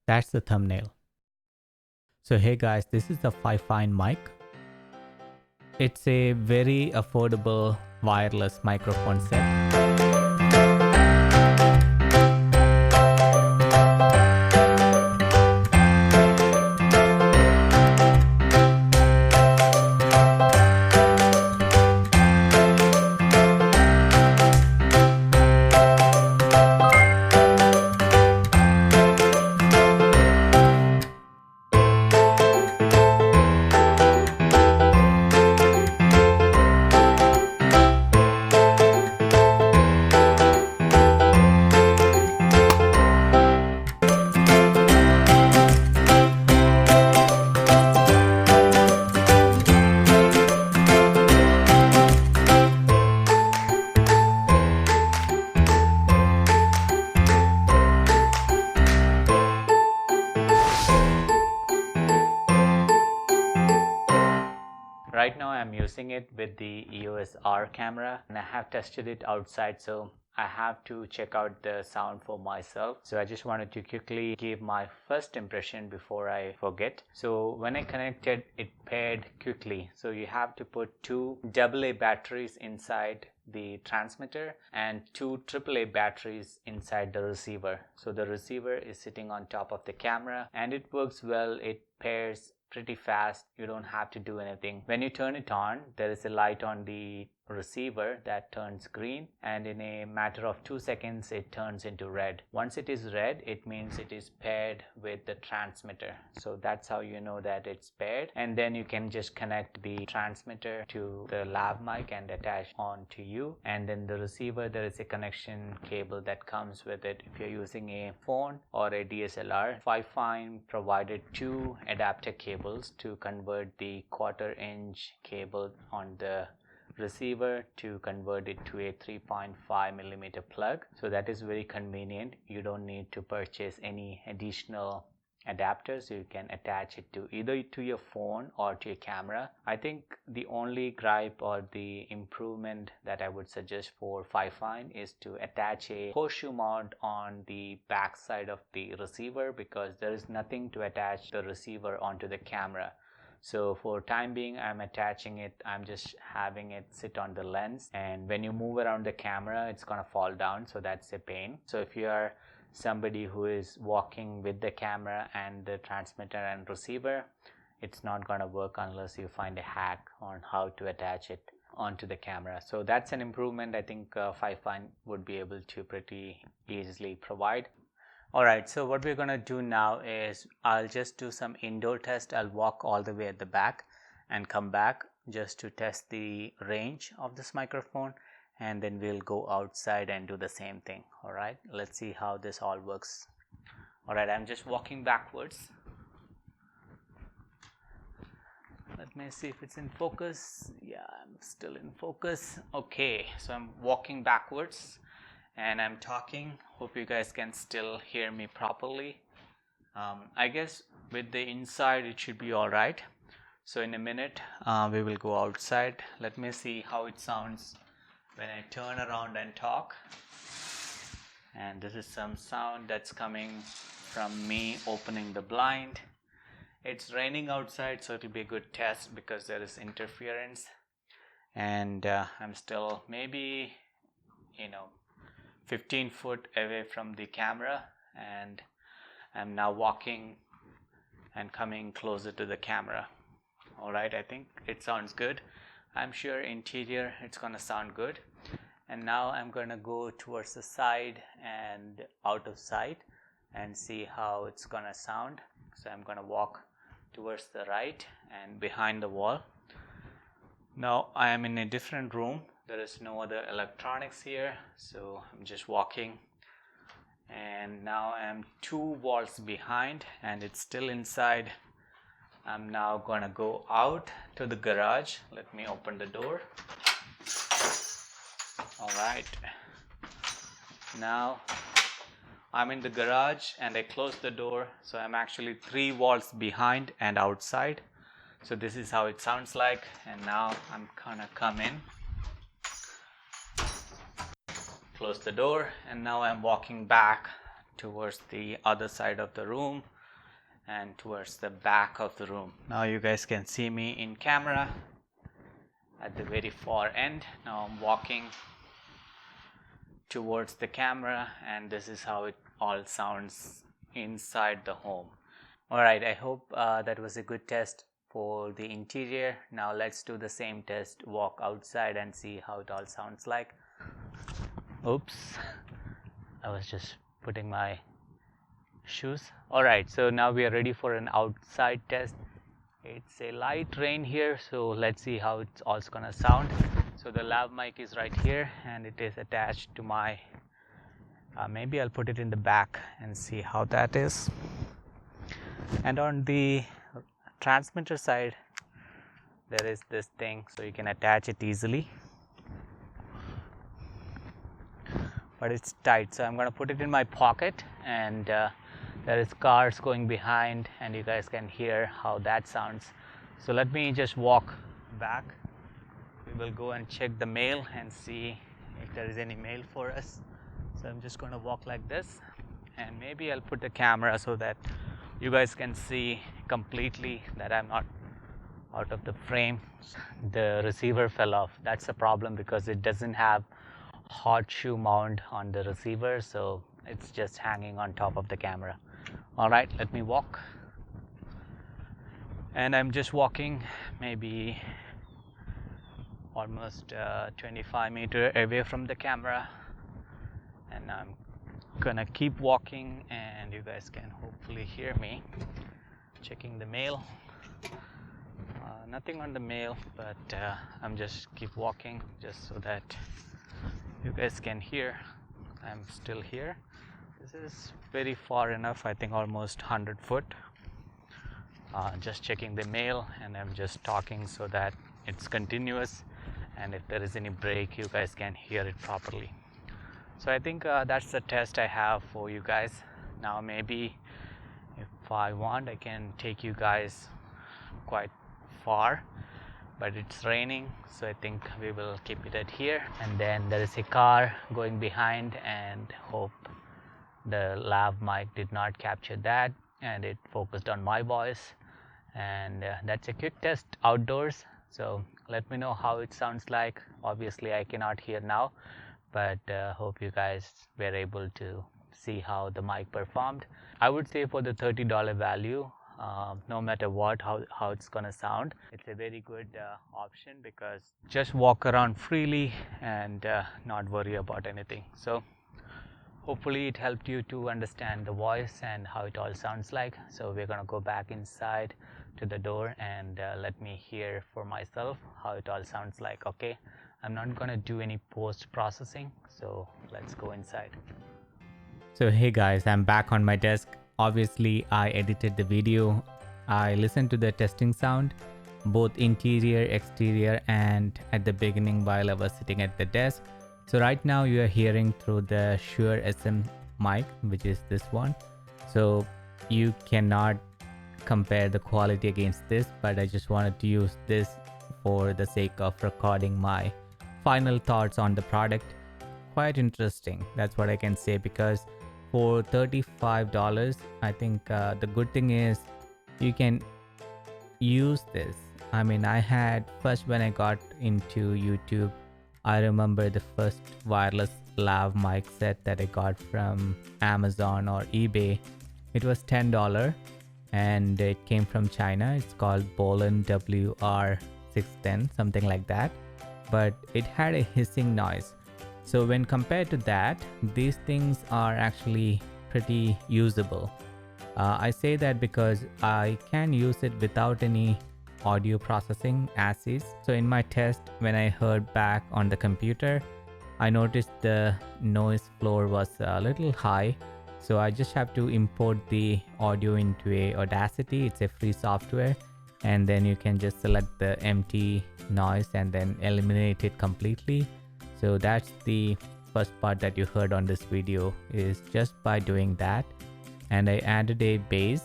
That's the thumbnail. So hey guys, this is the FIFINE mic. It's a very affordable wireless microphone set. Right now I'm using it with the U.S.A camera and I have tested it outside, so I have to check out the sound for myself. So I just wanted to quickly give my first impression before I forget. So when I connected, it paired quickly. So you have to put two AA batteries inside the transmitter and two AAA batteries inside the receiver. So the receiver is sitting on top of the camera and it works well. It pairs pretty fast. You don't have to do anything. When you turn it on, there is a light on the receiver that turns green, and in a matter of 2 seconds it turns into red. Once it is red, it means it is paired with the transmitter. So that's how you know that it's paired, and then you can just connect the transmitter to the lav mic and attach on to you, and then the receiver, there is a connection cable that comes with it. If you're using a phone or a DSLR, FIFINE provided two adapter cables to convert the 1/4-inch cable on the receiver to convert it to a 3.5mm plug. So that is very convenient. You don't need to purchase any additional adapters. You can attach it to either to your phone or to your camera. I think the only gripe or the improvement that I would suggest for FIFINE is to attach a horseshoe mount on the back side of the receiver, because there is nothing to attach the receiver onto the camera. So for time being, I'm attaching it, I'm just having it sit on the lens, and when you move around the camera, it's gonna fall down, so that's a pain. So if you are somebody who is walking with the camera and the transmitter and receiver, it's not gonna work unless you find a hack on how to attach it onto the camera. So that's an improvement I think FIFINE would be able to pretty easily provide. Alright, so what we're going to do now is I'll just do some indoor test. I'll walk all the way at the back and come back just to test the range of this microphone, and then we'll go outside and do the same thing. Alright, let's see how this all works. Alright, I'm just walking backwards. Let me see if it's in focus. Yeah, I'm still in focus. Okay, so I'm walking backwards and I'm talking. Hope you guys can still hear me properly. I guess with the inside it should be alright. So in a minute we will go outside. Let me see how it sounds when I turn around and talk. And this is some sound that's coming from me opening the blind. It's raining outside, so it'll be a good test because there is interference, and I'm still maybe 15 foot away from the camera, and I'm now walking and coming closer to the camera. Alright, I think it sounds good. I'm sure interior it's gonna sound good. And now I'm gonna go towards the side and out of sight and see how it's gonna sound. So I'm gonna walk towards the right and behind the wall. Now I am in a different room. There is no other electronics here, so I'm just walking, and now I'm 2 walls behind and it's still inside. I'm now gonna go out to the garage. Let me open the door. Alright, now I'm in the garage and I closed the door, so I'm actually 3 walls behind and outside. So this is how it sounds like, and now I'm gonna come in, close the door, and now I'm walking back towards the other side of the room and towards the back of the room. Now you guys can see me in camera at the very far end. Now I'm walking towards the camera, and this is how it all sounds inside the home. Alright, I hope that was a good test for the interior. Now let's do the same test, walk outside and see how it all sounds like. Oops, I was just putting my shoes. Alright, so now we are ready for an outside test. It's a light rain here, so let's see how it's also gonna sound. So the lav mic is right here and it is attached to my maybe I'll put it in the back and see how that is. And on the transmitter side there is this thing, so you can attach it easily, but it's tight, so I'm going to put it in my pocket. And there is cars going behind and you guys can hear how that sounds. So let me just walk back. We will go and check the mail and see if there is any mail for us. So I'm just going to walk like this, and maybe I'll put the camera so that you guys can see completely that I'm not out of the frame. The receiver fell off. That's a problem because it doesn't have hot shoe mount on the receiver, so it's just hanging on top of the camera. Alright, let me walk. And I'm just walking maybe almost 25 meters away from the camera, and I'm gonna keep walking and you guys can hopefully hear me. Checking the mail. Nothing on the mail, but I'm just keep walking just so that you guys can hear. I'm still here. This is very far enough, I think almost 100 foot. Just checking the mail, and I'm just talking so that it's continuous, and if there is any break you guys can hear it properly. So I think that's the test I have for you guys. Now maybe if I want I can take you guys quite far, but it's raining, so I think we will keep it at here. And then there is a car going behind, and hope the lav mic did not capture that and it focused on my voice. And that's a quick test outdoors. So let me know how it sounds like. Obviously I cannot hear now, but hope you guys were able to see how the mic performed. I would say for the $30 value, no matter what, how it's gonna sound, it's a very good option, because just walk around freely and not worry about anything. So hopefully it helped you to understand the voice and how it all sounds like. So we're gonna go back inside to the door and let me hear for myself how it all sounds like. Okay, I'm not gonna do any post processing, so let's go inside. So hey guys, I'm back on my desk. Obviously I edited the video. I listened to the testing sound, both interior, exterior, and at the beginning while I was sitting at the desk. So right now you are hearing through the Shure SM mic, which is this one. So you cannot compare the quality against this, but I just wanted to use this for the sake of recording my final thoughts on the product. Quite interesting, that's what I can say, because for $35, I think the good thing is you can use this. I mean, I had first, when I got into YouTube, I remember the first wireless lav mic set that I got from Amazon or eBay. It was $10 and it came from China. It's called Bolin WR610, something like that, but it had a hissing noise. So when compared to that, these things are actually pretty usable. I say that because I can use it without any audio processing as is. So in my test, when I heard back on the computer, I noticed the noise floor was a little high. So I just have to import the audio into a Audacity. It's a free software, and then you can just select the empty noise and then eliminate it completely. So that's the first part that you heard on this video, is just by doing that. And I added a bass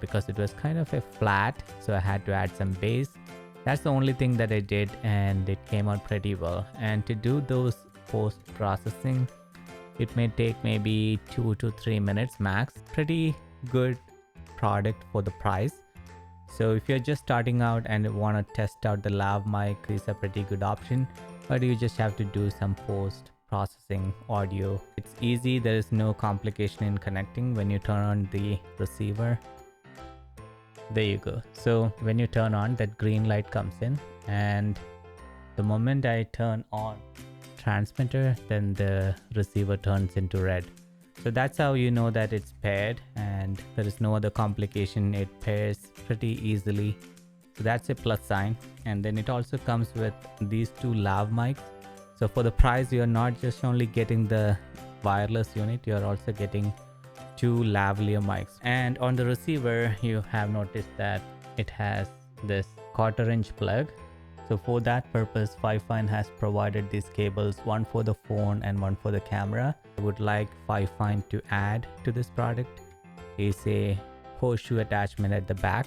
because it was kind of a flat, so I had to add some bass. That's the only thing that I did, and it came out pretty well. And to do those post processing, It may take maybe 2 to 3 minutes max. Pretty good product for the price. So if you're just starting out and want to test out the lav mic, it's a pretty good option, but you just have to do some post processing audio. It's easy, there is no complication in connecting. When you turn on the receiver, there you go. So when you turn on, that green light comes in, and the moment I turn on transmitter, then the receiver turns into red. So that's how you know that it's paired, and there is no other complication. It pairs pretty easily. So that's a plus sign. And then it also comes with these two lav mics. So for the price, you're not just only getting the wireless unit, you're also getting two lavalier mics. And on the receiver, you have noticed that it has this 1/4 inch plug. So for that purpose, FIFINE has provided these cables, one for the phone and one for the camera. I would like FIFINE to add to this product is a horseshoe attachment at the back,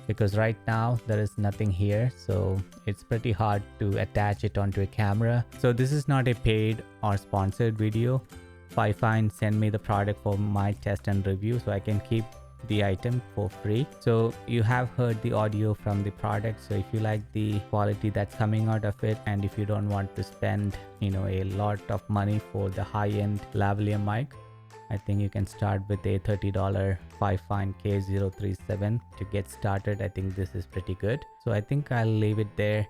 because right now there is nothing here, so it's pretty hard to attach it onto a camera. So this is not a paid or sponsored video. FIFINE send me the product for my test and review, so I can keep the item for free. So you have heard the audio from the product. So if you like the quality that's coming out of it, and if you don't want to spend a lot of money for the high-end lavalier mic, I think you can start with a $30 FIFINE K037 to get started. I think this is pretty good. So I think I'll leave it there,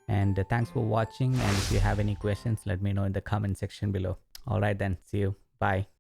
and thanks for watching. And if you have any questions, let me know in the comment section below. All right then, see you. Bye.